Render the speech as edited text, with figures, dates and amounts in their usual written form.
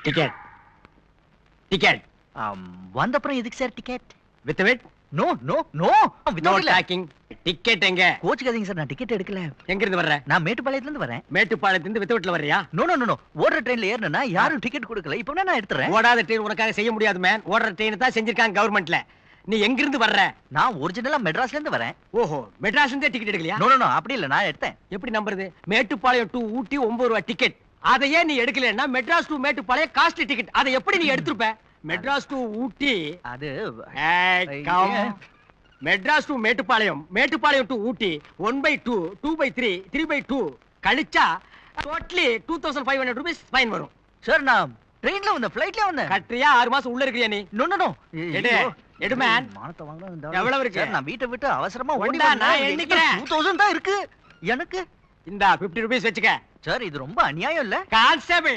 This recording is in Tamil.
டிக்கெட் டிக்கெட் வந்த அப்புறம் எதுக்கு சார் டிக்கெட்? வித் வெட் no no no no talking. Ticket எங்க? கோச்சுக்காதீங்க சார், நான் டிக்கெட் எடுக்கல. எங்க இருந்து வர்ற? நான் மேட்டுப்பாளையத்துல இருந்து வரேன். மேட்டுப்பாளையத்துல இருந்து வித் வெட்ல வர்றியா? நோ நோ நோ, ஓடுற ட்ரெயின்ல ஏறணும்னா யாரும் டிக்கெட் கொடுக்கல. இப்போ நான் எடுத்துறேன். ஓடாத ட்ரெயின் உனக்காக செய்ய முடியாது மேன். ஓடுற ட்ரெயின் தான் செஞ்சிருக்காங்க கவர்மெண்ட்ல. நீ எங்க இருந்து வர்ற? நான் ஒரிஜினலா மெட்ராஸ்ல இருந்து வரேன். ஓஹோ, மெட்ராஸ்ல இருந்தே டிக்கெட் எடுக்கலையா? நோ நோ நோ, அப்படி இல்ல, நான் எடுத்தேன். எப்படி நம்புறது? மேட்டுப்பாளையம் டு ஊட்டி 9 ரூபாய் டிக்கெட். அதையே நீ எடுக்கலன்னா Madras to Mettupalayam costly ticket. அதை எப்படி நீ எடுத்துருப்ப? மெட்ராஸ் டு ஊட்டி அது மெட்ராஸ் டு மேட்டுப்பாளையம், மேட்டுப்பாளையம் டு ஊட்டி 1/2, 2/3, 3/2 கழிச்சா டோட்டலி 2500 ரூபீஸ் ஃபைன் வரும். சார், நான் ட்ரெயின்ல வந்தேன், ஃளைட்ல வந்தேன். கட்ரியா 6 மாசம் உள்ள இருக்கறியா நீ? நோ நோ நோ, எடு மேன். மானத்தை வாங்குறேன். எவ்வளவு இருக்கு? சார், நான் வீட்டை விட்டு அவசரமா ஓடி நான் எண்ணிக்கிறேன். 2000 தான் இருக்கு எனக்கு. இந்த 50 ரூபீஸ் வெச்சுக்க. சார், இது ரொம்ப அநியாயம் இல்ல? கான்ஸ்டபிள்